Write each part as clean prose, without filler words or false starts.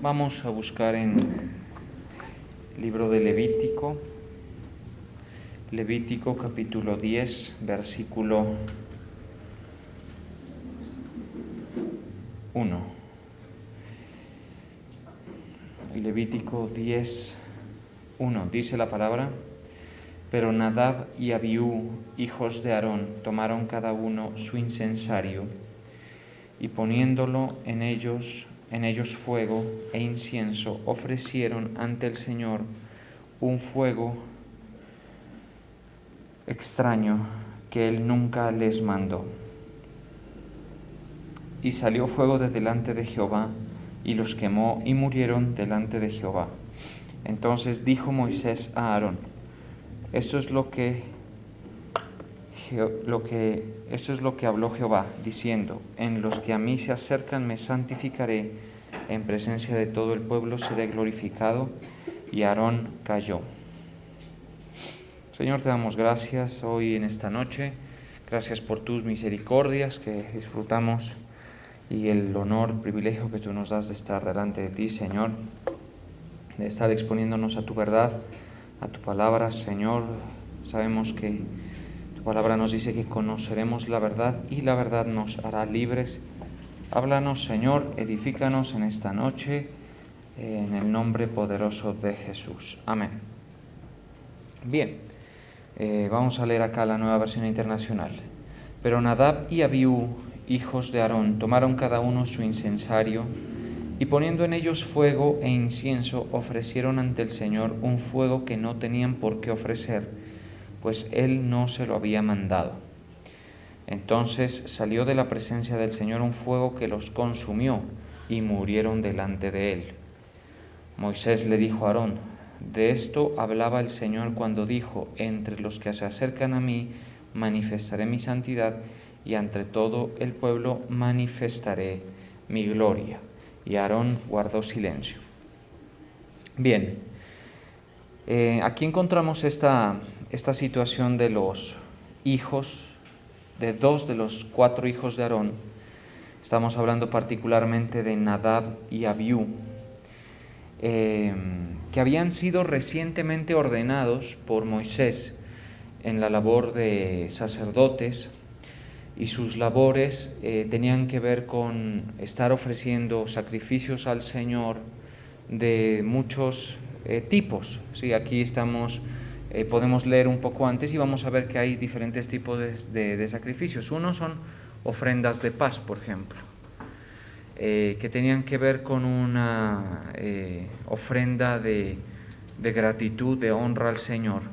Vamos a buscar en el libro de Levítico capítulo 10, versículo 1. Levítico 10, 1, dice la palabra: Pero Nadab y Abiú, hijos de Aarón, tomaron cada uno su incensario y poniéndolo en ellos fuego e incienso, ofrecieron ante el Señor un fuego extraño que Él nunca les mandó. Y salió fuego de delante de Jehová, y los quemó, y murieron delante de Jehová. Entonces dijo Moisés a Aarón: Esto es lo que habló Jehová, diciendo: En los que a mí se acercan me santificaré, en presencia de todo el pueblo seré glorificado. Y Aarón calló. Señor, te damos gracias hoy en esta noche. Gracias por tus misericordias que disfrutamos y el honor, privilegio que tú nos das de estar delante de ti, Señor, de estar exponiéndonos a tu verdad, a tu palabra, Señor. Sabemos que tu palabra nos dice que conoceremos la verdad y la verdad nos hará libres. Háblanos, Señor, edifícanos en esta noche, en el nombre poderoso de Jesús. Amén. Bien, vamos a leer acá la Nueva Versión Internacional. Pero Nadab y Abiú, hijos de Aarón, tomaron cada uno su incensario y poniendo en ellos fuego e incienso, ofrecieron ante el Señor un fuego que no tenían por qué ofrecer, pues Él no se lo había mandado. Entonces salió de la presencia del Señor un fuego que los consumió y murieron delante de Él. Moisés le dijo a Aarón: De esto hablaba el Señor cuando dijo: Entre los que se acercan a mí manifestaré mi santidad, y entre todo el pueblo manifestaré mi gloria. Y Aarón guardó silencio. Bien, aquí encontramos esta situación de los hijos, de dos de los 4 hijos de Aarón. Estamos hablando particularmente de Nadab y Abiú, que habían sido recientemente ordenados por Moisés en la labor de sacerdotes, y sus labores tenían que ver con estar ofreciendo sacrificios al Señor de muchos tipos. Sí, aquí podemos leer un poco antes y vamos a ver que hay diferentes tipos de sacrificios. Uno son ofrendas de paz, por ejemplo, que tenían que ver con una ofrenda de gratitud, de honra al Señor,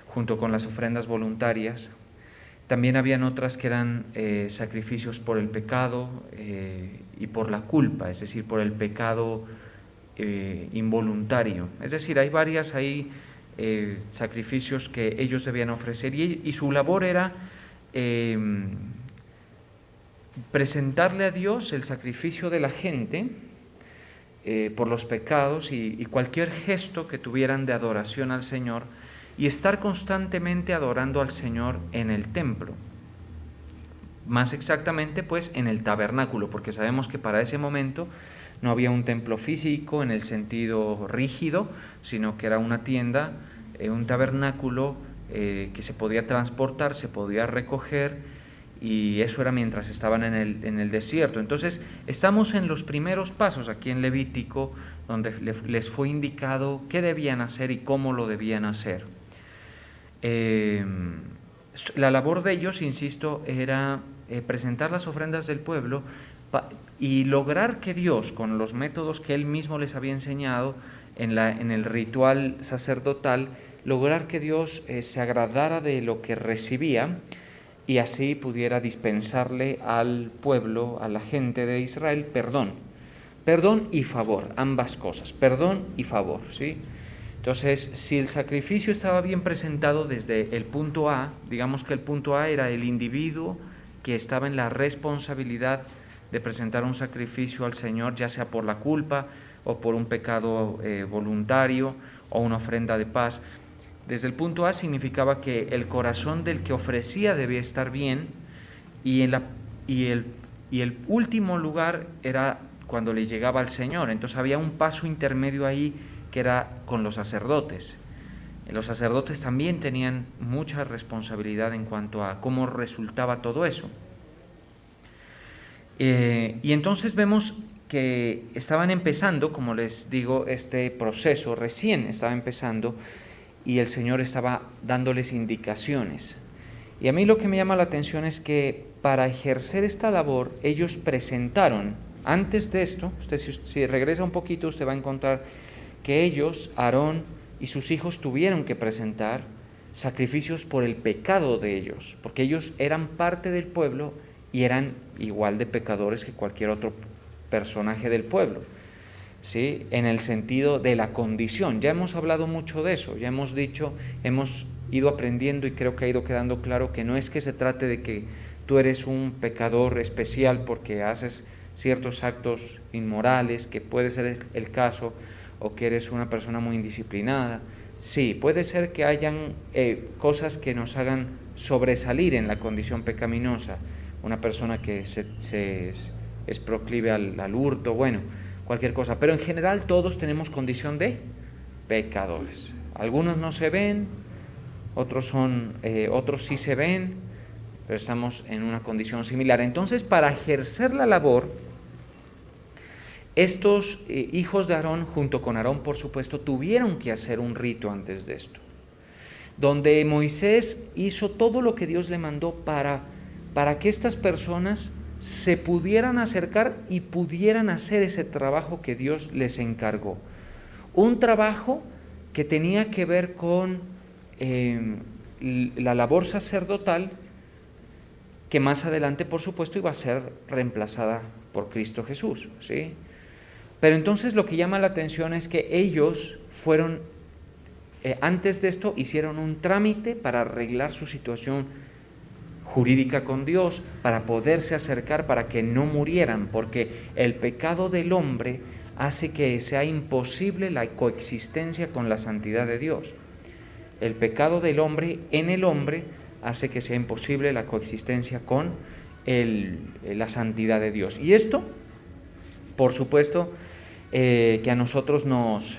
junto con las ofrendas voluntarias. También habían otras que eran sacrificios por el pecado y por la culpa, es decir, por el pecado involuntario. Es decir, hay varias sacrificios que ellos debían ofrecer, y su labor era presentarle a Dios el sacrificio de la gente por los pecados y cualquier gesto que tuvieran de adoración al Señor, y estar constantemente adorando al Señor en el templo. Más exactamente, pues, en el tabernáculo, porque sabemos que para ese momento no había un templo físico en el sentido rígido, sino que era una tienda, un tabernáculo que se podía transportar, se podía recoger, y eso era mientras estaban en el desierto. Entonces, estamos en los primeros pasos aquí en Levítico, donde les fue indicado qué debían hacer y cómo lo debían hacer. La labor de ellos, insisto, era presentar las ofrendas del pueblo y lograr que Dios, con los métodos que Él mismo les había enseñado en el ritual sacerdotal, lograr que Dios se agradara de lo que recibía y así pudiera dispensarle al pueblo, a la gente de Israel, perdón y favor, ambas cosas, perdón y favor, ¿sí? Entonces, si el sacrificio estaba bien presentado desde el punto A, digamos que el punto A era el individuo que estaba en la responsabilidad de presentar un sacrificio al Señor, ya sea por la culpa o por un pecado voluntario o una ofrenda de paz. Desde el punto A significaba que el corazón del que ofrecía debía estar bien, y el último lugar era cuando le llegaba al Señor. Entonces había un paso intermedio ahí que era con los sacerdotes. Los sacerdotes también tenían mucha responsabilidad en cuanto a cómo resultaba todo eso. Y entonces vemos que estaban empezando, como les digo, este proceso recién estaba empezando y el Señor estaba dándoles indicaciones. Y a mí lo que me llama la atención es que para ejercer esta labor ellos presentaron, antes de esto, usted si regresa un poquito usted va a encontrar que ellos, Aarón y sus hijos, tuvieron que presentar sacrificios por el pecado de ellos, porque ellos eran parte del pueblo y eran igual de pecadores que cualquier otro personaje del pueblo, ¿sí? En el sentido de la condición. Ya hemos hablado mucho de eso, ya hemos dicho, hemos ido aprendiendo y creo que ha ido quedando claro que no es que se trate de que tú eres un pecador especial porque haces ciertos actos inmorales, que puede ser el caso, o que eres una persona muy indisciplinada. Sí, puede ser que hayan cosas que nos hagan sobresalir en la condición pecaminosa, una persona que es proclive al hurto, bueno, cualquier cosa, pero en general todos tenemos condición de pecadores. Algunos no se ven, otros sí se ven, pero estamos en una condición similar. Entonces, para ejercer la labor, estos hijos de Aarón, junto con Aarón por supuesto, tuvieron que hacer un rito antes de esto, donde Moisés hizo todo lo que Dios le mandó para que estas personas se pudieran acercar y pudieran hacer ese trabajo que Dios les encargó. Un trabajo que tenía que ver con la labor sacerdotal, que más adelante, por supuesto, iba a ser reemplazada por Cristo Jesús, ¿sí? Pero entonces lo que llama la atención es que ellos fueron, antes de esto, hicieron un trámite para arreglar su situación jurídica con Dios, para poderse acercar, para que no murieran, porque el pecado del hombre hace que sea imposible la coexistencia con la santidad de Dios. El pecado del hombre en el hombre hace que sea imposible la coexistencia con la santidad de Dios. Y esto, por supuesto, que a nosotros nos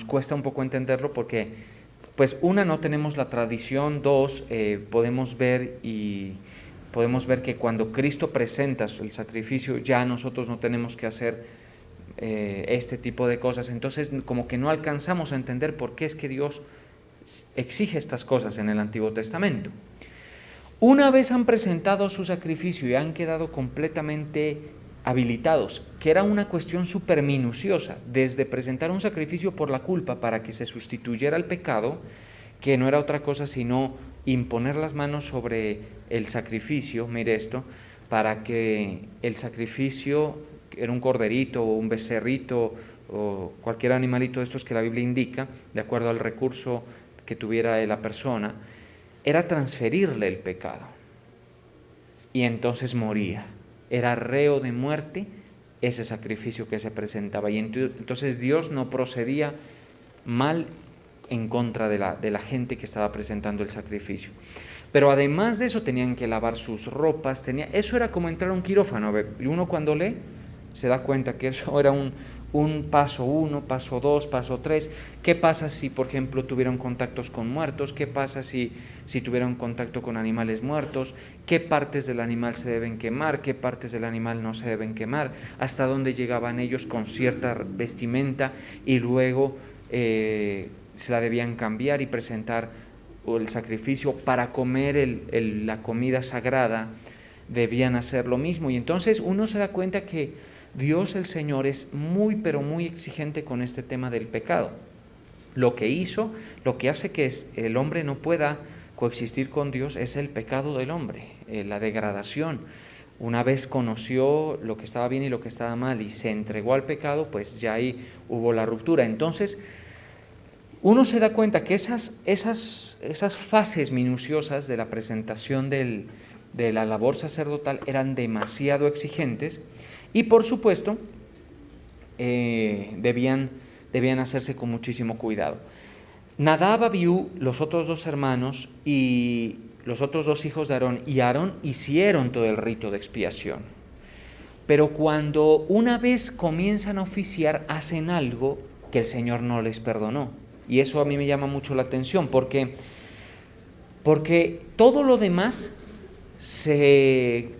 cuesta un poco entenderlo porque, pues, una, no tenemos la tradición, dos, podemos ver que cuando Cristo presenta el sacrificio ya nosotros no tenemos que hacer este tipo de cosas, entonces como que no alcanzamos a entender por qué es que Dios exige estas cosas en el Antiguo Testamento. Una vez han presentado su sacrificio y han quedado completamente habilitados, que era una cuestión súper minuciosa, desde presentar un sacrificio por la culpa para que se sustituyera el pecado, que no era otra cosa sino imponer las manos sobre el sacrificio, mire esto, para que el sacrificio, era un corderito o un becerrito o cualquier animalito de estos que la Biblia indica, de acuerdo al recurso que tuviera la persona, era transferirle el pecado y entonces moría. Era reo de muerte ese sacrificio que se presentaba y entonces Dios no procedía mal en contra de la gente que estaba presentando el sacrificio. Pero además de eso tenían que lavar sus ropas, eso era como entrar a un quirófano, y uno cuando lee se da cuenta que eso era un paso 1, paso 2, paso 3. ¿Qué pasa si, por ejemplo, tuvieron contactos con muertos? ¿Qué pasa si tuvieron contacto con animales muertos? ¿Qué partes del animal se deben quemar? ¿Qué partes del animal no se deben quemar? ¿Hasta dónde llegaban ellos con cierta vestimenta y luego se la debían cambiar y presentar el sacrificio para comer la comida sagrada? Debían hacer lo mismo. Y entonces uno se da cuenta que Dios el Señor es muy, pero muy exigente con este tema del pecado. Lo que hace que el hombre no pueda coexistir con Dios es el pecado del hombre, la degradación. Una vez conoció lo que estaba bien y lo que estaba mal y se entregó al pecado, pues ya ahí hubo la ruptura. Entonces, uno se da cuenta que esas fases minuciosas de la presentación de la labor sacerdotal eran demasiado exigentes. Y por supuesto, debían hacerse con muchísimo cuidado. Nadab, Abiú, los otros dos hermanos y los otros dos hijos de Aarón y Aarón hicieron todo el rito de expiación. pero cuando una vez comienzan a oficiar, hacen algo que el Señor no les perdonó. Y eso a mí me llama mucho la atención, porque todo lo demás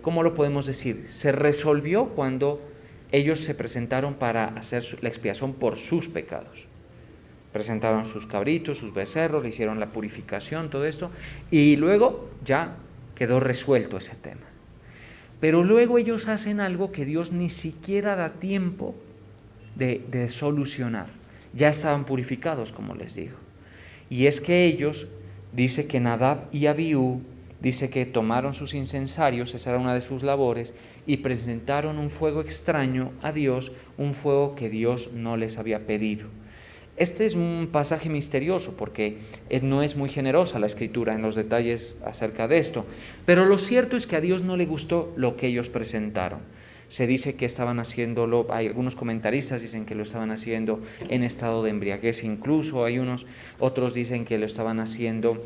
¿cómo lo podemos decir? Se resolvió cuando ellos se presentaron para hacer la expiación por sus pecados. Presentaron sus cabritos, sus becerros, le hicieron la purificación, todo esto, y luego ya quedó resuelto ese tema. Pero luego ellos hacen algo que Dios ni siquiera da tiempo de solucionar. Ya estaban purificados, como les digo. Y es que ellos, dice que Nadab y Abiú, dice que tomaron sus incensarios, esa era una de sus labores, y presentaron un fuego extraño a Dios, un fuego que Dios no les había pedido. Este es un pasaje misterioso porque no es muy generosa la Escritura en los detalles acerca de esto, pero lo cierto es que a Dios no le gustó lo que ellos presentaron. Se dice que estaban haciéndolo, hay algunos comentaristas dicen que lo estaban haciendo en estado de embriaguez, incluso otros dicen que lo estaban haciendo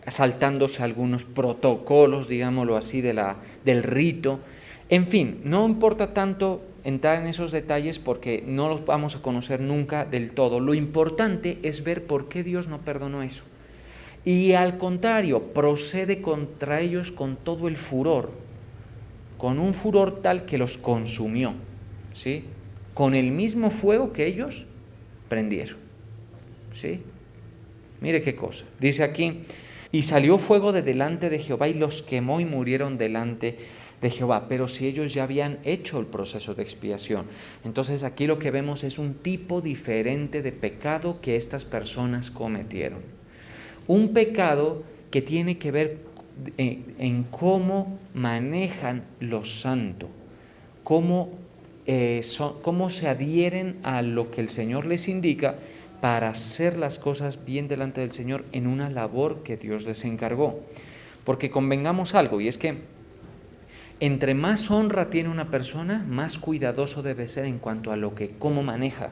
saltándose algunos protocolos, digámoslo así, del rito. En fin, no importa tanto entrar en esos detalles porque no los vamos a conocer nunca del todo. Lo importante es ver por qué Dios no perdonó eso. Y al contrario, procede contra ellos con todo el furor, con un furor tal que los consumió, ¿sí? Con el mismo fuego que ellos prendieron, ¿sí? Mire qué cosa. Dice aquí, y salió fuego de delante de Jehová y los quemó y murieron delante de Jehová. Pero si ellos ya habían hecho el proceso de expiación. Entonces aquí lo que vemos es un tipo diferente de pecado que estas personas cometieron. Un pecado que tiene que ver en cómo manejan lo santo, cómo se adhieren a lo que el Señor les indica para hacer las cosas bien delante del Señor en una labor que Dios les encargó. Porque convengamos algo, y es que entre más honra tiene una persona, más cuidadoso debe ser en cuanto a cómo maneja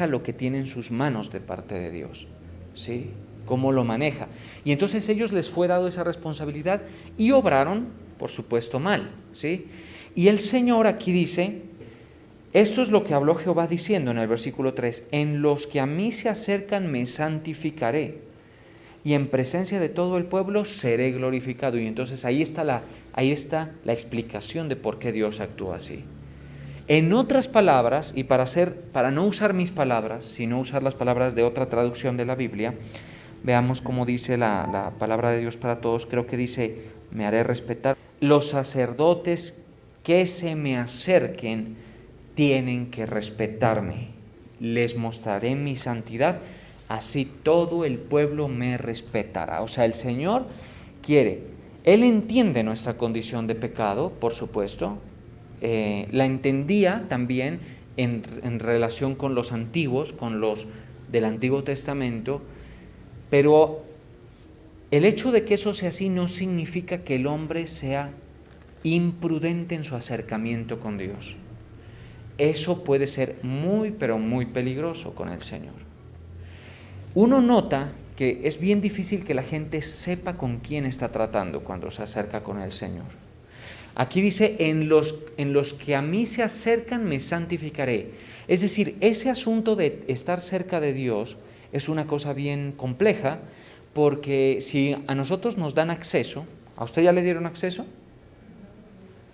lo que tiene en sus manos de parte de Dios, ¿sí? Cómo lo maneja. Y entonces ellos les fue dado esa responsabilidad y obraron, por supuesto, mal, ¿sí? Y el Señor aquí dice, esto es lo que habló Jehová diciendo en el versículo 3, en los que a mí se acercan me santificaré, y en presencia de todo el pueblo seré glorificado. Y entonces ahí está la explicación de por qué Dios actúa así. En otras palabras, y para no usar mis palabras, sino usar las palabras de otra traducción de la Biblia, veamos cómo dice la palabra de Dios para todos. Creo que dice, me haré respetar. Los sacerdotes que se me acerquen tienen que respetarme. Les mostraré mi santidad, así todo el pueblo me respetará. O sea, el Señor Él entiende nuestra condición de pecado, por supuesto, la entendía también en relación con los antiguos, con los del Antiguo Testamento, pero el hecho de que eso sea así no significa que el hombre sea imprudente en su acercamiento con Dios. Eso puede ser muy, pero muy peligroso con el Señor. Uno nota que es bien difícil que la gente sepa con quién está tratando cuando se acerca con el Señor. Aquí dice, en los que a mí se acercan me santificaré. Es decir, ese asunto de estar cerca de Dios es una cosa bien compleja, porque si a nosotros nos dan acceso, ¿a usted ya le dieron acceso?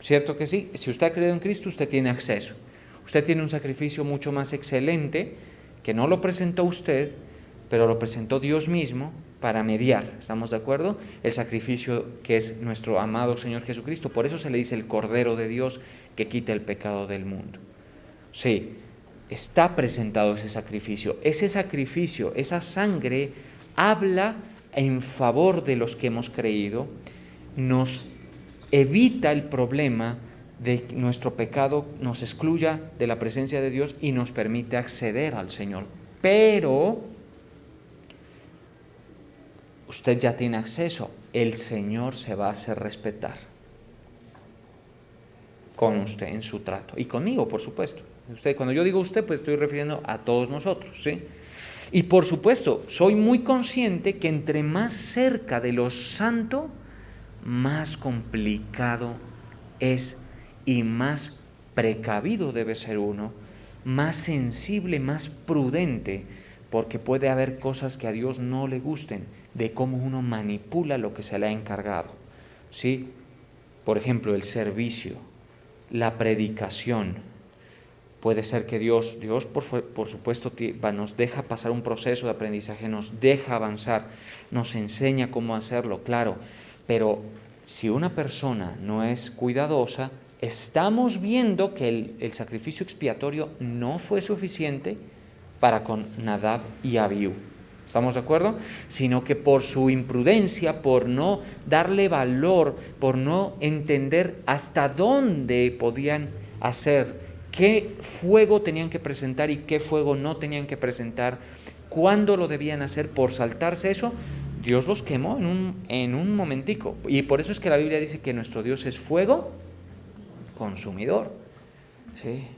¿Cierto que sí? Si usted ha creído en Cristo, usted tiene acceso. Usted tiene un sacrificio mucho más excelente, que no lo presentó usted, pero lo presentó Dios mismo para mediar, ¿estamos de acuerdo? El sacrificio que es nuestro amado Señor Jesucristo. Por eso se le dice el Cordero de Dios que quita el pecado del mundo. Sí, está presentado ese sacrificio. Ese sacrificio, esa sangre, habla en favor de los que hemos creído, nos evita el problema de que nuestro pecado nos excluya de la presencia de Dios y nos permite acceder al Señor. Pero usted ya tiene acceso, el Señor se va a hacer respetar con usted en su trato y conmigo, por supuesto. Cuando yo digo usted, pues estoy refiriendo a todos nosotros, ¿sí? Y por supuesto, soy muy consciente que entre más cerca de lo santo, más complicado es y más precavido debe ser uno, más sensible, más prudente, porque puede haber cosas que a Dios no le gusten, de cómo uno manipula lo que se le ha encargado, ¿sí? Por ejemplo, el servicio, la predicación. Puede ser que Dios por supuesto nos deja pasar un proceso de aprendizaje, nos deja avanzar, nos enseña cómo hacerlo, claro, pero si una persona no es cuidadosa, estamos viendo que el sacrificio expiatorio no fue suficiente para con Nadab y Abiú. ¿Estamos de acuerdo? Sino que por su imprudencia, por no darle valor, por no entender hasta dónde podían hacer, qué fuego tenían que presentar y qué fuego no tenían que presentar, cuándo lo debían hacer, por saltarse eso, Dios los quemó en un momentico. Y por eso es que la Biblia dice que nuestro Dios es fuego consumidor. ¿Sí?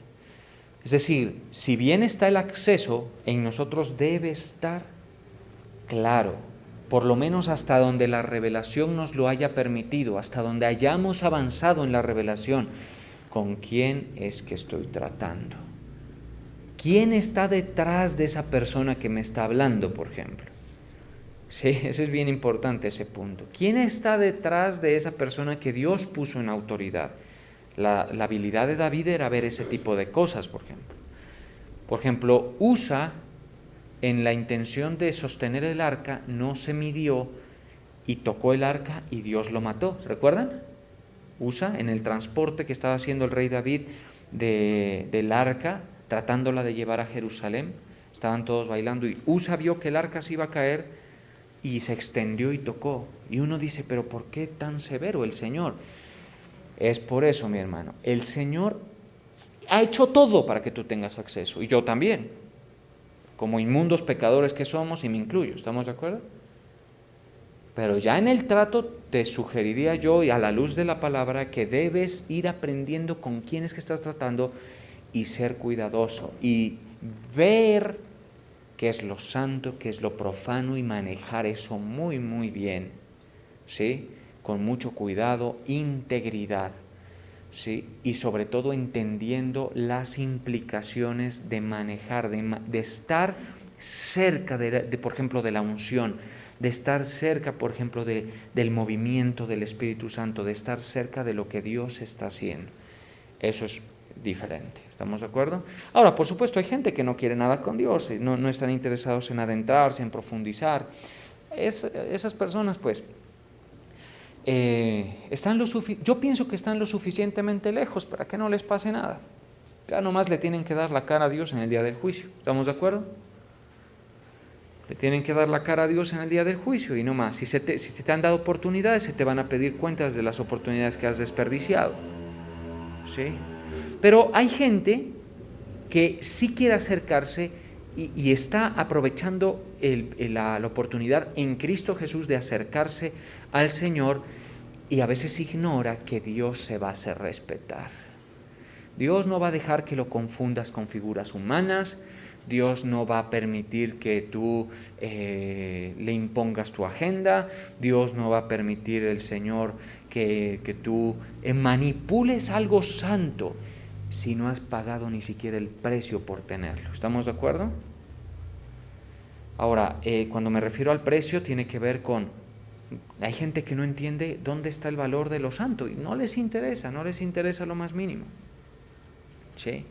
Es decir, si bien está el acceso, en nosotros debe estar claro, por lo menos hasta donde la revelación nos lo haya permitido, hasta donde hayamos avanzado en la revelación, ¿con quién es que estoy tratando? ¿Quién está detrás de esa persona que me está hablando, por ejemplo? Sí, ese es bien importante ese punto. ¿Quién está detrás de esa persona que Dios puso en autoridad? La habilidad de David era ver ese tipo de cosas, por ejemplo. Por ejemplo, Usa, en la intención de sostener el arca, no se midió y tocó el arca y Dios lo mató. ¿Recuerdan? Usa, en el transporte que estaba haciendo el rey David del arca, tratándola de llevar a Jerusalén, estaban todos bailando y Usa vio que el arca se iba a caer y se extendió y tocó. Y uno dice, ¿pero por qué tan severo el Señor? Es por eso, mi hermano, el Señor ha hecho todo para que tú tengas acceso, y yo también, como inmundos pecadores que somos, y me incluyo, ¿estamos de acuerdo? Pero ya en el trato te sugeriría yo, y a la luz de la palabra, que debes ir aprendiendo con quién es que estás tratando y ser cuidadoso y ver qué es lo santo, qué es lo profano y manejar eso muy, muy bien, ¿sí? Con mucho cuidado, integridad, ¿sí? Y sobre todo entendiendo las implicaciones de manejar, de estar cerca, por ejemplo, de la unción, de estar cerca, por ejemplo, del movimiento del Espíritu Santo, de estar cerca de lo que Dios está haciendo. Eso es diferente, ¿estamos de acuerdo? Ahora, por supuesto, hay gente que no quiere nada con Dios, no están interesados en adentrarse, en profundizar. Esas personas, pues, yo pienso que están lo suficientemente lejos para que no les pase nada. Ya nomás le tienen que dar la cara a Dios en el día del juicio, ¿estamos de acuerdo? Le tienen que dar la cara a Dios en el día del juicio y no más. Si se te han dado oportunidades, se te van a pedir cuentas de las oportunidades que has desperdiciado. ¿Sí? Pero hay gente que sí quiere acercarse y está aprovechando la oportunidad en Cristo Jesús de acercarse al Señor, y a veces ignora que Dios se va a hacer respetar. Dios no va a dejar que lo confundas con figuras humanas. Dios no va a permitir que tú le impongas tu agenda. Dios no va a permitir, el Señor, que tú manipules algo santo si no has pagado ni siquiera el precio por tenerlo. ¿Estamos de acuerdo? Ahora, cuando me refiero al precio, tiene que ver con... Hay gente que no entiende dónde está el valor de lo santo y no les interesa lo más mínimo. ¿Sí?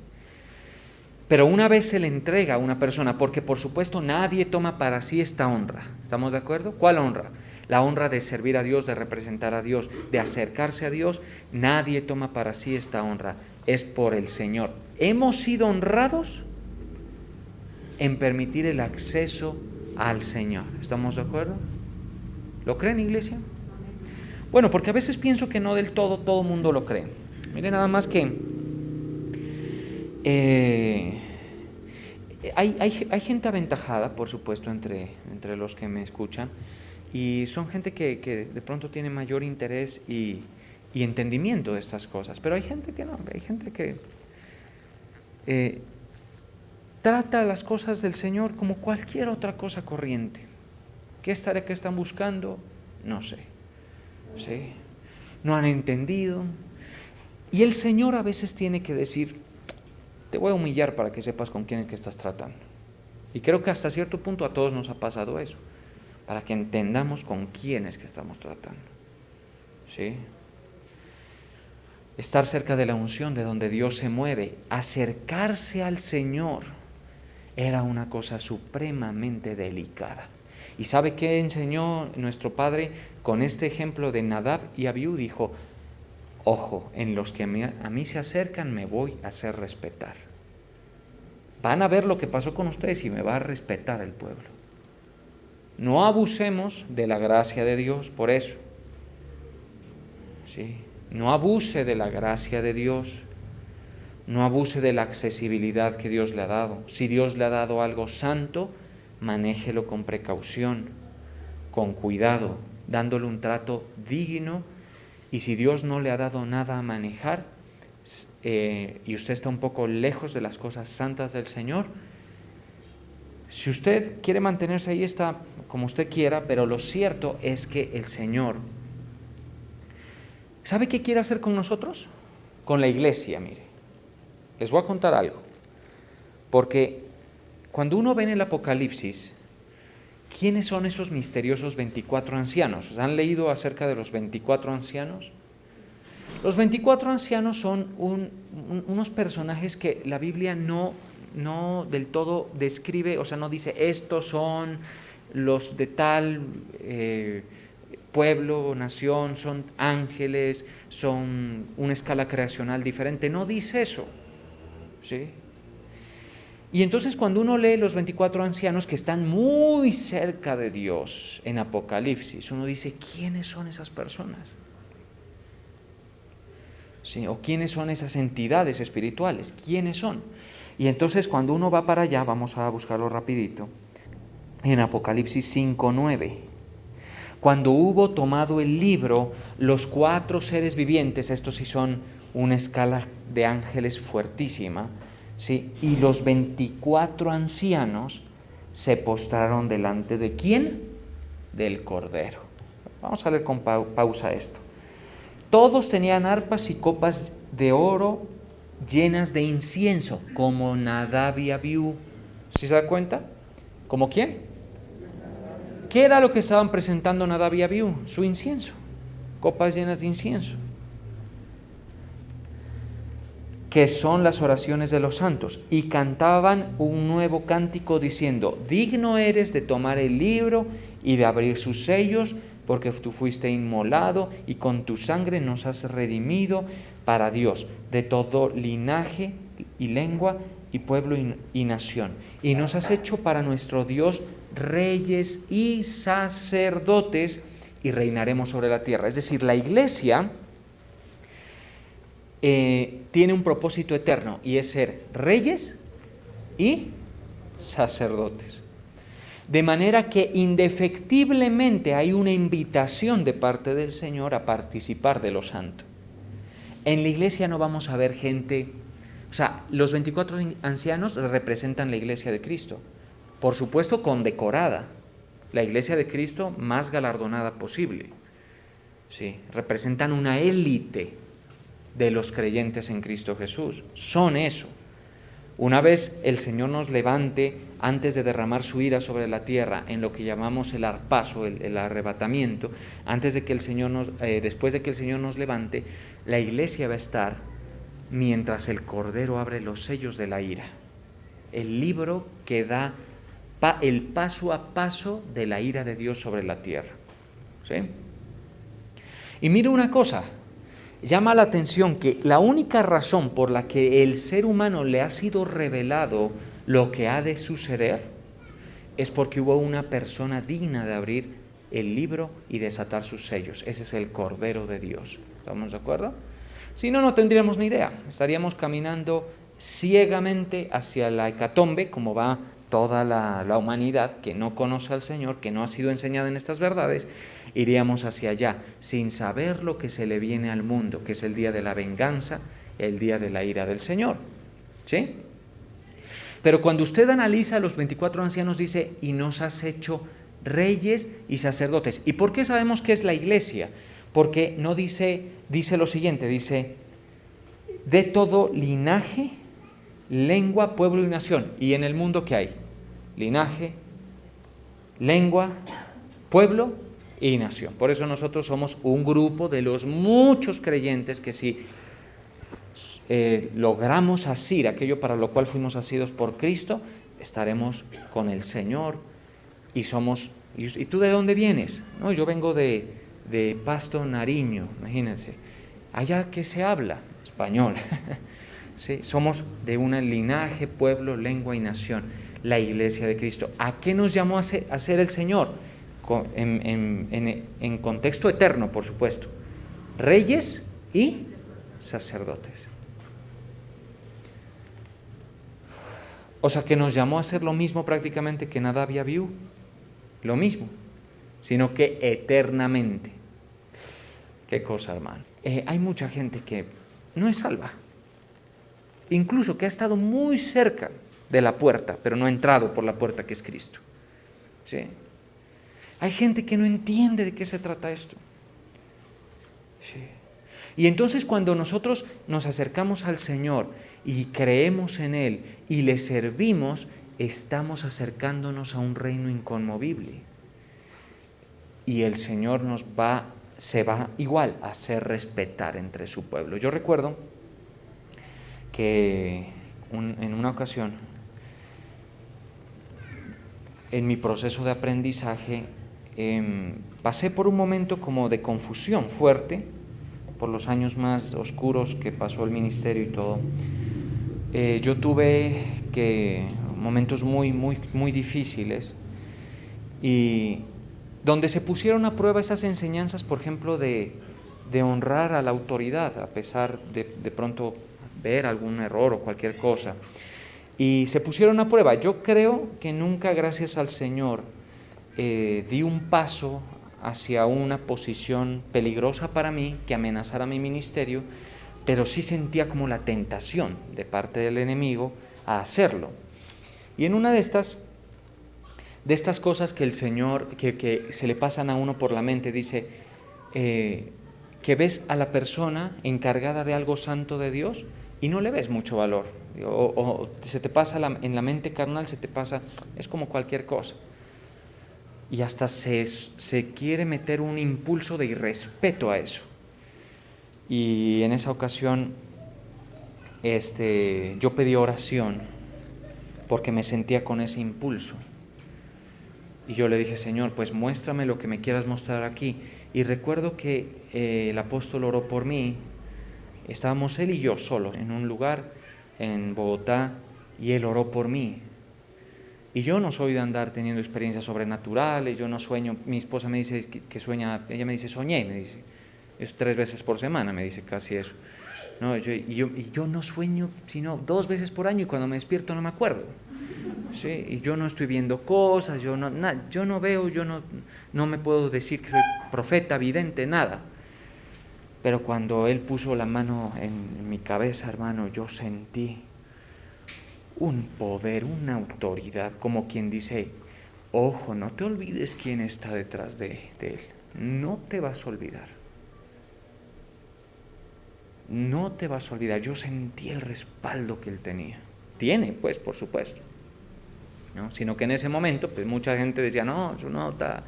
Pero una vez se le entrega a una persona, porque por supuesto nadie toma para sí esta honra, ¿estamos de acuerdo? ¿Cuál honra? La honra de servir a Dios, de representar a Dios, de acercarse a Dios. Nadie toma para sí esta honra, es por el Señor. Hemos sido honrados en permitir el acceso al Señor, ¿estamos de acuerdo? ¿Lo creen, iglesia? Bueno, porque a veces pienso que no del todo mundo lo cree. Miren, nada más que hay gente aventajada, por supuesto, entre los que me escuchan, y son gente que de pronto tiene mayor interés y entendimiento de estas cosas, pero hay gente que no, hay gente que trata las cosas del Señor como cualquier otra cosa corriente. ¿Qué están buscando? No sé. ¿Sí? no han entendido. Y el Señor a veces tiene que decir, te voy a humillar para que sepas con quién es que estás tratando. Y creo que hasta cierto punto a todos nos ha pasado eso, para que entendamos con quién es que estamos tratando. ¿Sí? Estar cerca de la unción, de donde Dios se mueve, acercarse al Señor, era una cosa supremamente delicada. ¿Y sabe qué enseñó nuestro Padre con este ejemplo de Nadab y Abiú? Dijo, ojo, en los que a mí se acercan me voy a hacer respetar. Van a ver lo que pasó con ustedes y me va a respetar el pueblo. No abusemos de la gracia de Dios por eso. ¿Sí? No abuse de la gracia de Dios. No abuse de la accesibilidad que Dios le ha dado. Si Dios le ha dado algo santo, manéjelo con precaución, con cuidado, dándole un trato digno. Y si Dios no le ha dado nada a manejar, y usted está un poco lejos de las cosas santas del Señor, si usted quiere mantenerse ahí, está como usted quiera, pero lo cierto es que el Señor, ¿sabe qué quiere hacer con nosotros? Con la iglesia, mire. Les voy a contar algo, porque cuando uno ve en el Apocalipsis, ¿quiénes son esos misteriosos 24 ancianos? ¿Han leído acerca de los 24 ancianos? Los 24 ancianos son unos personajes que la Biblia no del todo describe, o sea, no dice, estos son los de tal pueblo o nación, son ángeles, son una escala creacional diferente, no dice eso. ¿Sí? Y entonces cuando uno lee los 24 ancianos que están muy cerca de Dios en Apocalipsis, uno dice, ¿quiénes son esas personas? ¿Sí? ¿O quiénes son esas entidades espirituales? ¿Quiénes son? Y entonces cuando uno va para allá, vamos a buscarlo rapidito, en Apocalipsis 5:9, cuando hubo tomado el libro, los 4 seres vivientes, estos sí son una escala de ángeles fuertísima, ¿sí? Y los 24 ancianos se postraron delante de ¿quién? Del Cordero. Vamos a leer con pausa esto. Todos tenían arpas y copas de oro llenas de incienso, como Nadab y Abiú. ¿Sí se da cuenta? ¿Como quién? ¿Qué era lo que estaban presentando Nadab y Abiú? Su incienso, copas llenas de incienso, que son las oraciones de los santos, y cantaban un nuevo cántico diciendo, digno eres de tomar el libro y de abrir sus sellos, porque tú fuiste inmolado y con tu sangre nos has redimido para Dios, de todo linaje y lengua y pueblo y nación, y nos has hecho para nuestro Dios reyes y sacerdotes, y reinaremos sobre la tierra. Es decir, la iglesia tiene un propósito eterno, y es ser reyes y sacerdotes. De manera que indefectiblemente hay una invitación de parte del Señor a participar de lo santo. En la iglesia no vamos a ver gente, o sea, los 24 ancianos representan la iglesia de Cristo, por supuesto condecorada, la iglesia de Cristo más galardonada posible. Sí, representan una élite de los creyentes en Cristo Jesús, son eso. Una vez el Señor nos levante, antes de derramar su ira sobre la tierra, en lo que llamamos el arpazo, el arrebatamiento, después de que el Señor nos levante, la iglesia va a estar mientras el Cordero abre los sellos de la ira. El libro que da el paso a paso de la ira de Dios sobre la tierra. ¿Sí? Y mire una cosa, llama la atención que la única razón por la que el ser humano le ha sido revelado lo que ha de suceder es porque hubo una persona digna de abrir el libro y desatar sus sellos. Ese es el Cordero de Dios. ¿Estamos de acuerdo? Si no, no tendríamos ni idea. Estaríamos caminando ciegamente hacia la hecatombe, como va toda la humanidad que no conoce al Señor, que no ha sido enseñada en estas verdades. Iríamos hacia allá sin saber lo que se le viene al mundo, que es el día de la venganza, el día de la ira del Señor. ¿Sí? Pero cuando usted analiza a los 24 ancianos, dice, y nos has hecho reyes y sacerdotes. ¿Y por qué sabemos que es la iglesia? Porque no dice lo siguiente, dice, de todo linaje, lengua, pueblo y nación. ¿Y en el mundo qué hay? Linaje, lengua, pueblo y nación. Por eso nosotros somos un grupo de los muchos creyentes que si logramos asir aquello para lo cual fuimos asidos por Cristo, estaremos con el Señor y somos... ¿Y tú de dónde vienes? No, yo vengo de Pasto, Nariño, imagínense. Allá, ¿qué se habla? Español. ¿Sí? Somos de un linaje, pueblo, lengua y nación, la iglesia de Cristo. ¿A qué nos llamó a ser el Señor? En contexto eterno, por supuesto. Reyes y sacerdotes. O sea, que nos llamó a hacer lo mismo prácticamente que Nadab y Abiú. Lo mismo, sino que eternamente. Qué cosa, hermano. Hay mucha gente que no es salva. Incluso que ha estado muy cerca de la puerta, pero no ha entrado por la puerta que es Cristo. ¿Sí? Hay gente que no entiende de qué se trata esto. Sí. Y entonces cuando nosotros nos acercamos al Señor y creemos en Él y le servimos, estamos acercándonos a un reino inconmovible. Y el Señor se va igual a hacer respetar entre su pueblo. Yo recuerdo que en una ocasión, en mi proceso de aprendizaje, pasé por un momento como de confusión fuerte, por los años más oscuros que pasó el ministerio y todo. Yo tuve momentos muy, muy, muy difíciles y donde se pusieron a prueba esas enseñanzas, por ejemplo, de honrar a la autoridad, a pesar de pronto ver algún error o cualquier cosa. Y se pusieron a prueba. Yo creo que nunca, gracias al Señor, di un paso hacia una posición peligrosa para mí, que amenazara mi ministerio, pero sí sentía como la tentación de parte del enemigo a hacerlo. Y en una de estas cosas que el Señor, que se le pasan a uno por la mente, dice que ves a la persona encargada de algo santo de Dios y no le ves mucho valor, o se te pasa en la mente carnal, se te pasa, es como cualquier cosa. Y hasta se quiere meter un impulso de irrespeto a eso. Y en esa ocasión yo pedí oración porque me sentía con ese impulso. Y yo le dije, Señor, pues muéstrame lo que me quieras mostrar aquí. Y recuerdo que el apóstol oró por mí. Estábamos él y yo solos en un lugar en Bogotá y él oró por mí. Y yo no soy de andar teniendo experiencias sobrenaturales, yo no sueño. Mi esposa me dice que sueña, ella me dice, soñé, me dice. Es 3 veces por semana, me dice casi eso. No, yo no sueño sino 2 veces por año y cuando me despierto no me acuerdo. ¿Sí? Y yo no estoy viendo cosas, yo no veo, yo no me puedo decir que soy profeta, vidente, nada. Pero cuando Él puso la mano en mi cabeza, hermano, yo sentí un poder, una autoridad, como quien dice, ojo, no te olvides quién está detrás de Él. No te vas a olvidar. No te vas a olvidar. Yo sentí el respaldo que Él tenía. Tiene, pues, por supuesto. ¿No? Sino que en ese momento, pues mucha gente decía, no, eso no está.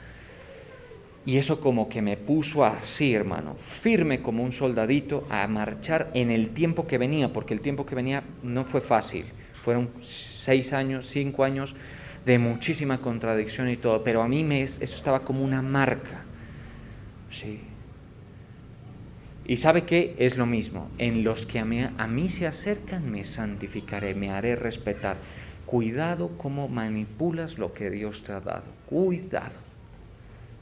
Y eso como que me puso así, hermano, firme como un soldadito a marchar en el tiempo que venía, porque el tiempo que venía no fue fácil. Fueron 6 años, 5 años de muchísima contradicción y todo, pero a mí eso estaba como una marca. Sí. Y ¿sabe qué? Es lo mismo. En los que a mí se acercan, me santificaré, me haré respetar. Cuidado cómo manipulas lo que Dios te ha dado. Cuidado.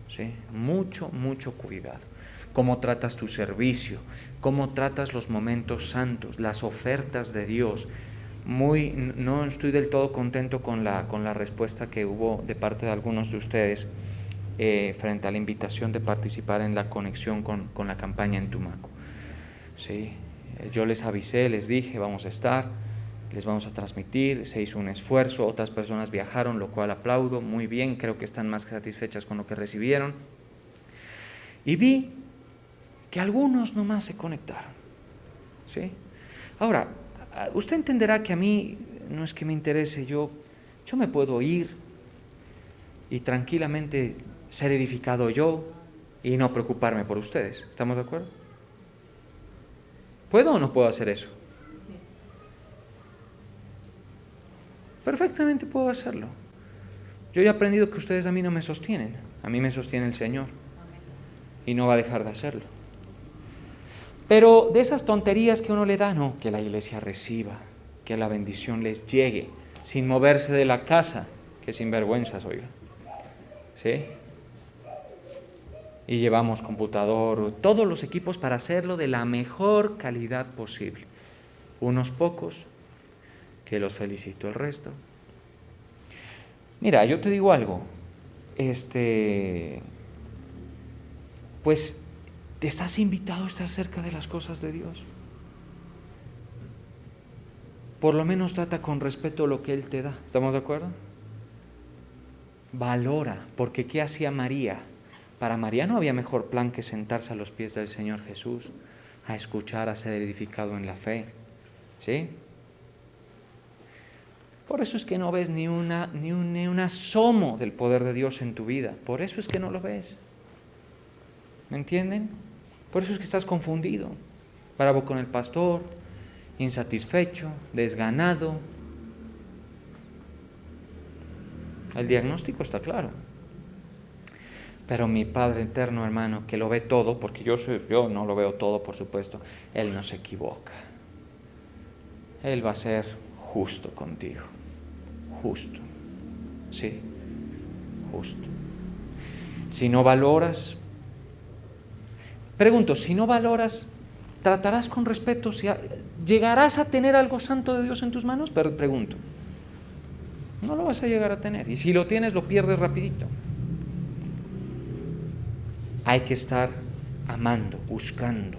¿Sí? Mucho, mucho cuidado. Cómo tratas tu servicio, cómo tratas los momentos santos, las ofertas de Dios. No estoy del todo contento con la respuesta que hubo de parte de algunos de ustedes frente a la invitación de participar en la conexión con la campaña en Tumaco. ¿Sí? Yo les avisé, les dije, vamos a estar, les vamos a transmitir, se hizo un esfuerzo, otras personas viajaron, lo cual aplaudo, muy bien, creo que están más que satisfechas con lo que recibieron. Y vi que algunos nomás se conectaron. ¿Sí? Ahora, usted entenderá que a mí no es que me interese, yo me puedo ir y tranquilamente ser edificado yo y no preocuparme por ustedes. ¿Estamos de acuerdo? ¿Puedo o no puedo hacer eso? Perfectamente puedo hacerlo. Yo he aprendido que ustedes a mí no me sostienen, a mí me sostiene el Señor y no va a dejar de hacerlo. Pero de esas tonterías que uno le da, no, que la iglesia reciba, que la bendición les llegue, sin moverse de la casa, que sinvergüenzas, oiga. ¿Sí? Y llevamos computador, todos los equipos para hacerlo de la mejor calidad posible. Unos pocos, que los felicito, el resto. Mira, yo te digo algo, pues te estás invitado a estar cerca de las cosas de Dios. Por lo menos trata con respeto lo que Él te da. ¿Estamos de acuerdo? Valora, porque ¿qué hacía María? Para María no había mejor plan que sentarse a los pies del Señor Jesús, a escuchar, a ser edificado en la fe. ¿Sí? Por eso es que no ves ni un asomo del poder de Dios en tu vida. Por eso es que no lo ves. ¿Me entienden? Por eso es que estás confundido, bravo con el pastor, insatisfecho, desganado. El diagnóstico está claro. Pero mi Padre eterno, hermano, que lo ve todo, porque yo no lo veo todo, por supuesto, Él no se equivoca. Él va a ser justo contigo. Justo. Sí, justo. Si no valoras, pregunto, si no valoras, ¿tratarás con respeto? ¿Llegarás a tener algo santo de Dios en tus manos? Pero pregunto, no lo vas a llegar a tener. Y si lo tienes, lo pierdes rapidito. Hay que estar amando, buscando,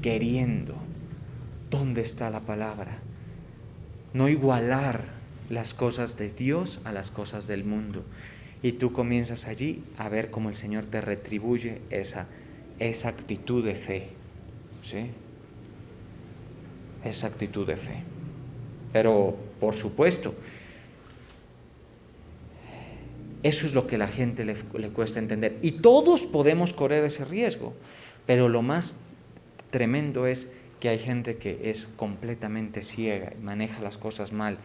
queriendo. ¿Dónde está la palabra? No igualar las cosas de Dios a las cosas del mundo. Y tú comienzas allí a ver cómo el Señor te retribuye esa actitud de fe. ¿Sí? Esa actitud de fe. Pero, por supuesto, eso es lo que a la gente le cuesta entender. Y todos podemos correr ese riesgo. Pero lo más tremendo es que hay gente que es completamente ciega y maneja las cosas mal.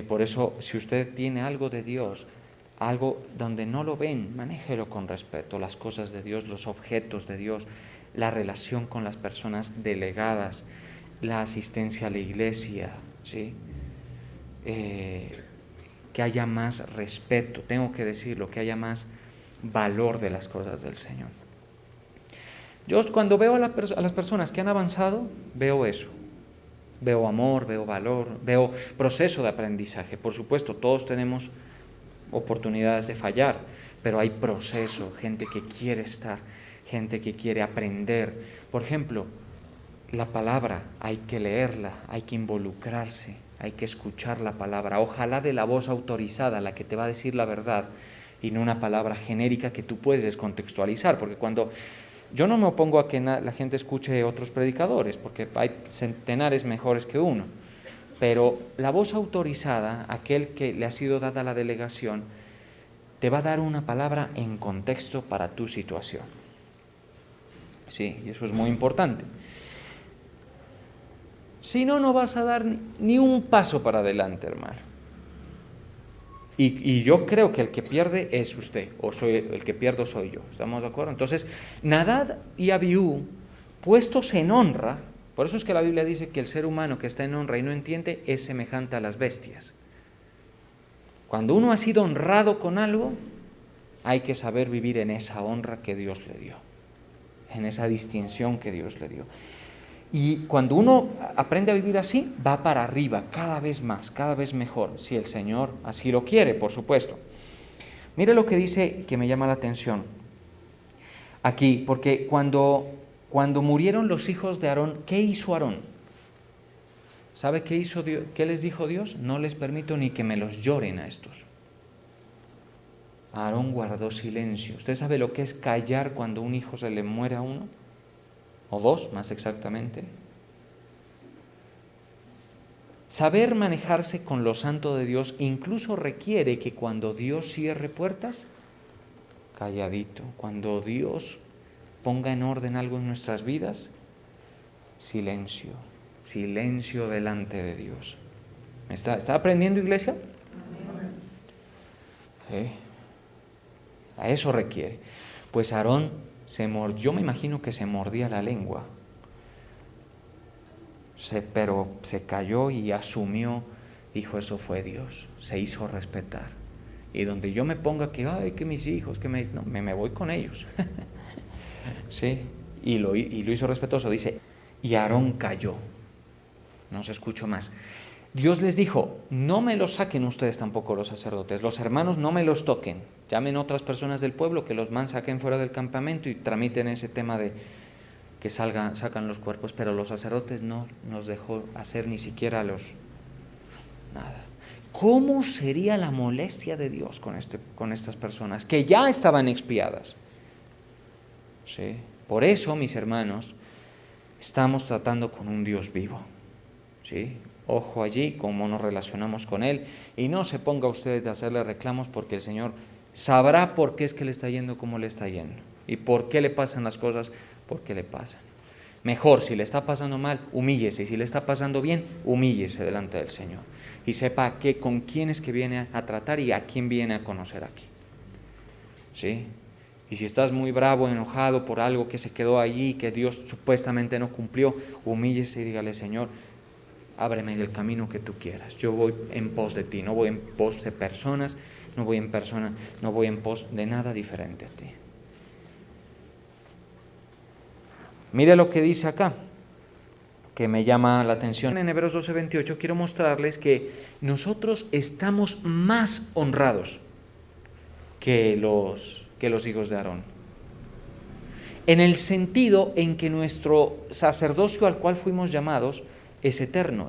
Por eso, si usted tiene algo de Dios, algo donde no lo ven, manéjelo con respeto. Las cosas de Dios, los objetos de Dios, la relación con las personas delegadas, la asistencia a la iglesia, ¿sí? Que haya más respeto, tengo que decirlo, que haya más valor de las cosas del Señor. Yo cuando veo a las personas que han avanzado, veo eso. Veo amor, veo valor, veo proceso de aprendizaje. Por supuesto, todos tenemos oportunidades de fallar, pero hay proceso, gente que quiere estar, gente que quiere aprender. Por ejemplo, la palabra hay que leerla, hay que involucrarse, hay que escuchar la palabra. Ojalá de la voz autorizada, la que te va a decir la verdad, y no una palabra genérica que tú puedes descontextualizar, porque cuando yo no me opongo a que la gente escuche otros predicadores, porque hay centenares mejores que uno, pero la voz autorizada, aquel que le ha sido dada la delegación, te va a dar una palabra en contexto para tu situación. Sí, y eso es muy importante. Si no, no vas a dar ni un paso para adelante, hermano. Y yo creo que el que pierde es usted, o el que pierdo soy yo. ¿Estamos de acuerdo? Entonces, Nadab y Abiú, puestos en honra, por eso es que la Biblia dice que el ser humano que está en honra y no entiende es semejante a las bestias. Cuando uno ha sido honrado con algo, hay que saber vivir en esa honra que Dios le dio, en esa distinción que Dios le dio. Y cuando uno aprende a vivir así, va para arriba, cada vez más, cada vez mejor, si el Señor así lo quiere, por supuesto. Mire lo que dice, que me llama la atención aquí, porque cuando murieron los hijos de Aarón, ¿qué hizo Aarón? ¿Sabe qué hizo Dios? ¿Qué les dijo Dios? No les permito ni que me los lloren a estos. Aarón guardó silencio. ¿Usted sabe lo que es callar cuando un hijo se le muere a uno? o 2 más exactamente. Saber manejarse con lo santo de Dios incluso requiere que cuando Dios cierre puertas, calladito. Cuando Dios ponga en orden algo en nuestras vidas, silencio. Silencio delante de Dios. ¿Está aprendiendo, iglesia? ¿Sí? A eso requiere. Pues Aarón yo me imagino que se mordía la lengua. Pero se cayó y asumió, dijo, eso fue Dios. Se hizo respetar. Y donde yo me ponga que mis hijos, no, me voy con ellos. ¿Sí? Y lo hizo respetuoso. Dice, y Aarón cayó. No se escuchó más. Dios les dijo, no me los saquen ustedes tampoco los sacerdotes, los hermanos no me los toquen, llamen otras personas del pueblo que los saquen fuera del campamento y tramiten ese tema de que sacan los cuerpos, pero los sacerdotes no nos dejó hacer ni siquiera nada. ¿Cómo sería la molestia de Dios con estas personas que ya estaban expiadas? ¿Sí? Por eso, mis hermanos, estamos tratando con un Dios vivo. ¿Sí? Ojo allí, cómo nos relacionamos con Él, y no se ponga usted de hacerle reclamos porque el Señor sabrá por qué es que le está yendo como le está yendo y por qué le pasan las cosas, por qué le pasan. Mejor, si le está pasando mal, humíllese, y si le está pasando bien, humíllese delante del Señor y sepa con quién es que viene a tratar y a quién viene a conocer aquí. ¿Sí? Y si estás muy bravo, enojado por algo que se quedó allí, que Dios supuestamente no cumplió, humíllese y dígale, Señor, ábreme el camino que tú quieras. Yo voy en pos de ti, no voy en pos de personas, no voy en pos de nada diferente a ti. Mire lo que dice acá, que me llama la atención. En Hebreos 12:28 quiero mostrarles que nosotros estamos más honrados que los hijos de Aarón. En el sentido en que nuestro sacerdocio al cual fuimos llamados es eterno.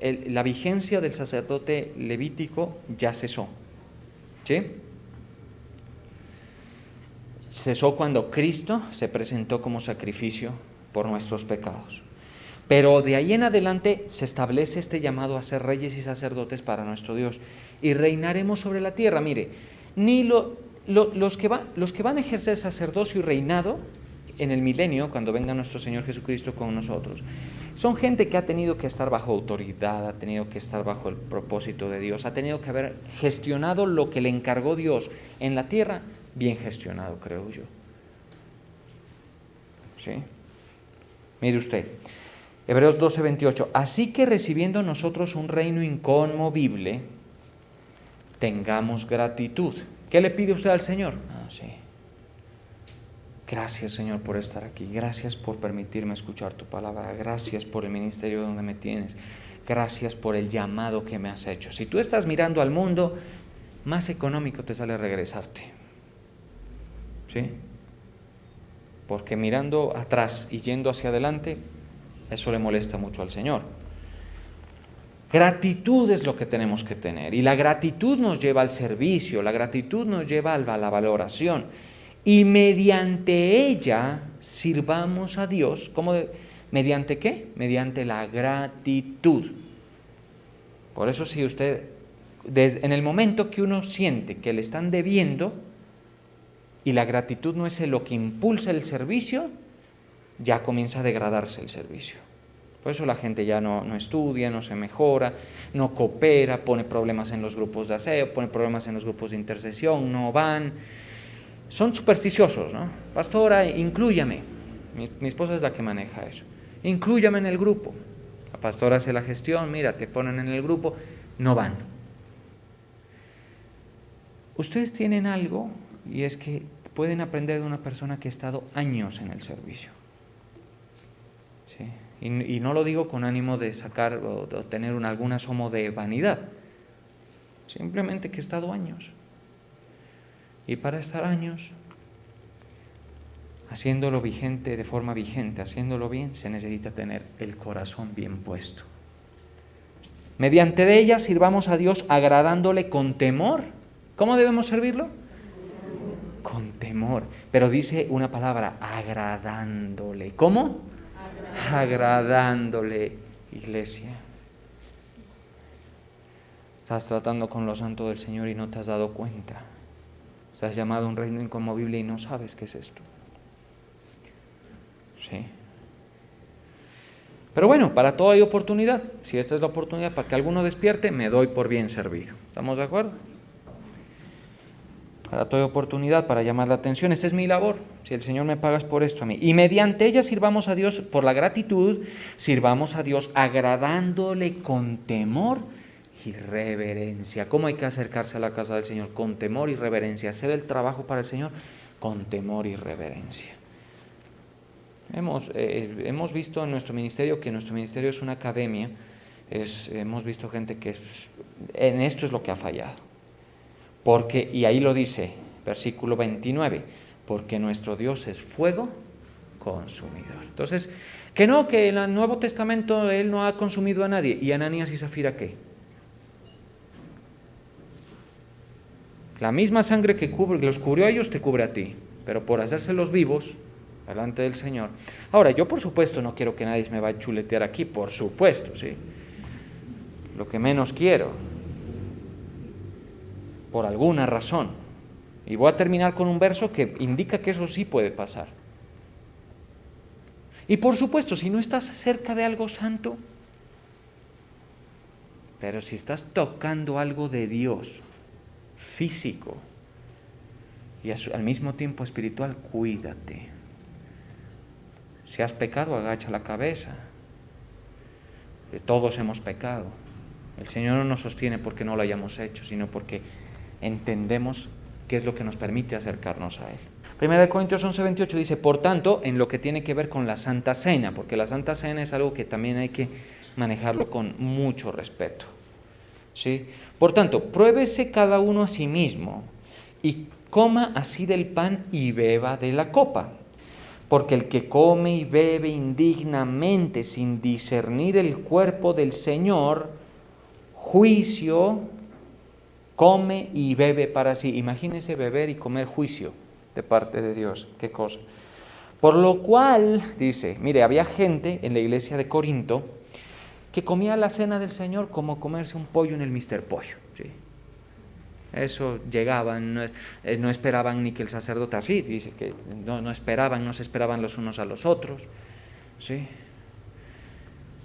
La vigencia del sacerdote levítico ya cesó. ¿Sí? Cesó cuando Cristo se presentó como sacrificio por nuestros pecados. Pero de ahí en adelante se establece este llamado a ser reyes y sacerdotes para nuestro Dios. Y reinaremos sobre la tierra. Mire, ni los que van a ejercer sacerdocio y reinado en el milenio, cuando venga nuestro Señor Jesucristo con nosotros, son gente que ha tenido que estar bajo autoridad, ha tenido que estar bajo el propósito de Dios, ha tenido que haber gestionado lo que le encargó Dios en la tierra, bien gestionado, creo yo. ¿Sí? Mire usted, Hebreos 12:28, así que recibiendo nosotros un reino inconmovible, tengamos gratitud. ¿Qué le pide usted al Señor? Sí. Gracias, Señor, por estar aquí. Gracias por permitirme escuchar tu palabra. Gracias por el ministerio donde me tienes. Gracias por el llamado que me has hecho. Si tú estás mirando al mundo, más económico te sale regresarte. ¿Sí? Porque mirando atrás y yendo hacia adelante, eso le molesta mucho al Señor. Gratitud es lo que tenemos que tener. Y la gratitud nos lleva al servicio, la gratitud nos lleva a la valoración. Y mediante ella sirvamos a Dios. ¿Mediante qué? Mediante la gratitud. Por eso si usted, en el momento que uno siente que le están debiendo y la gratitud no es lo que impulsa el servicio, ya comienza a degradarse el servicio. Por eso la gente ya no estudia, no se mejora, no coopera, pone problemas en los grupos de aseo, pone problemas en los grupos de intercesión, no van. Son supersticiosos, ¿no? Pastora, inclúyame. Mi esposa es la que maneja eso. Inclúyame en el grupo. La pastora hace la gestión, mira, te ponen en el grupo, no van. Ustedes tienen algo, y es que pueden aprender de una persona que ha estado años en el servicio. ¿Sí? Y no lo digo con ánimo de sacar o tener algún asomo de vanidad. Simplemente que he estado años. Y para estar años haciéndolo vigente, de forma vigente, haciéndolo bien, se necesita tener el corazón bien puesto. Mediante de ella sirvamos a Dios agradándole con temor. ¿Cómo debemos servirlo? Con temor. Pero dice una palabra, agradándole. ¿Cómo? agradándole, iglesia. Estás tratando con los santos del Señor y no te has dado cuenta. Estás llamado a un reino inconmovible y no sabes qué es esto. Sí. Pero bueno, para todo hay oportunidad. Si esta es la oportunidad para que alguno despierte, me doy por bien servido. ¿Estamos de acuerdo? Para todo hay oportunidad para llamar la atención. Esta es mi labor. Si el Señor me pagas por esto a mí. Y mediante ella sirvamos a Dios, por la gratitud, sirvamos a Dios agradándole con temor y reverencia. ¿Cómo hay que acercarse a la casa del Señor? Con temor y reverencia. Hacer el trabajo para el Señor con temor y reverencia. Hemos visto en nuestro ministerio que nuestro ministerio es una academia. Hemos visto gente que en esto es lo que ha fallado. Porque, y ahí lo dice, versículo 29, porque nuestro Dios es fuego consumidor. Entonces, que en el Nuevo Testamento Él no ha consumido a nadie. ¿Y Ananías y Zafira qué? La misma sangre que los cubrió a ellos te cubre a ti, pero por hacérselos vivos delante del Señor. Ahora, yo por supuesto no quiero que nadie me vaya a chuletear aquí, por supuesto, ¿sí? Lo que menos quiero, por alguna razón. Y voy a terminar con un verso que indica que eso sí puede pasar. Y por supuesto, si no estás cerca de algo santo, pero si estás tocando algo de Dios, físico, y al mismo tiempo espiritual, cuídate. Si has pecado, agacha la cabeza. Todos hemos pecado. El Señor no nos sostiene porque no lo hayamos hecho, sino porque entendemos qué es lo que nos permite acercarnos a Él. 1 Corintios 11:28 dice, por tanto, en lo que tiene que ver con la Santa Cena, porque la Santa Cena es algo que también hay que manejarlo con mucho respeto. ¿Sí? Por tanto, pruébese cada uno a sí mismo y coma así del pan y beba de la copa. Porque el que come y bebe indignamente sin discernir el cuerpo del Señor, juicio come y bebe para sí. Imagínese beber y comer juicio de parte de Dios. ¿Qué cosa? Por lo cual, dice, mire, había gente en la iglesia de Corinto que comía la cena del Señor como comerse un pollo en el Mr. Pollo. ¿Sí? Eso llegaban, no esperaban ni que el sacerdote, así dice que no se esperaban los unos a los otros. ¿Sí?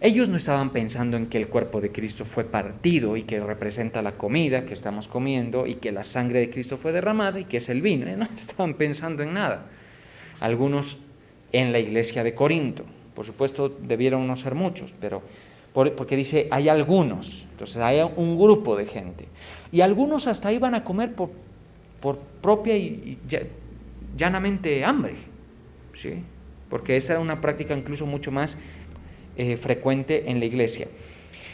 Ellos no estaban pensando en que el cuerpo de Cristo fue partido y que representa la comida que estamos comiendo y que la sangre de Cristo fue derramada y que es el vino. No estaban pensando en nada. Algunos en la iglesia de Corinto, por supuesto debieron no ser muchos, pero porque dice hay algunos, entonces hay un grupo de gente. Y algunos hasta iban a comer por propia y llanamente hambre, ¿sí? Porque esa era una práctica incluso mucho más frecuente en la iglesia.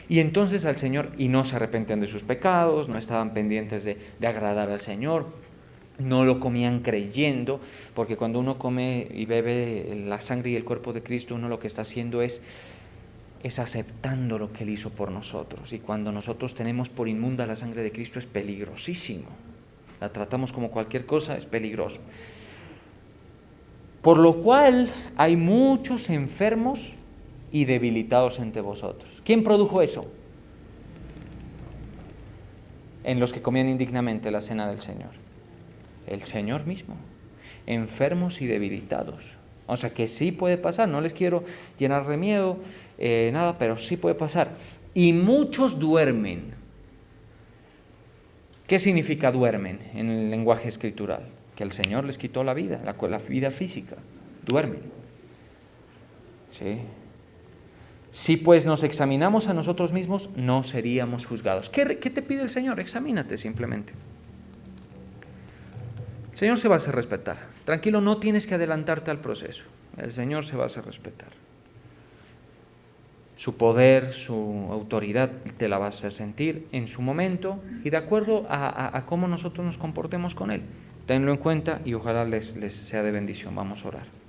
Y entonces al Señor, y no se arrepentían de sus pecados, no estaban pendientes de agradar al Señor, no lo comían creyendo, porque cuando uno come y bebe la sangre y el cuerpo de Cristo, uno lo que está haciendo es aceptando lo que Él hizo por nosotros. Y cuando nosotros tenemos por inmunda la sangre de Cristo es peligrosísimo. La tratamos como cualquier cosa, es peligroso. Por lo cual hay muchos enfermos y debilitados entre vosotros. ¿Quién produjo eso? En los que comían indignamente la cena del Señor. El Señor mismo. Enfermos y debilitados. O sea que sí puede pasar, no les quiero llenar de miedo, nada, pero sí puede pasar. Y muchos duermen. ¿Qué significa duermen en el lenguaje escritural? Que el Señor les quitó la vida, la vida física. Duermen. ¿Sí? Si pues nos examinamos a nosotros mismos, no seríamos juzgados. ¿Qué te pide el Señor? Examínate simplemente. El Señor se va a hacer respetar. Tranquilo, no tienes que adelantarte al proceso. El Señor se va a hacer respetar. Su poder, su autoridad te la vas a sentir en su momento y de acuerdo a cómo nosotros nos comportemos con Él. Tenlo en cuenta y ojalá les sea de bendición. Vamos a orar.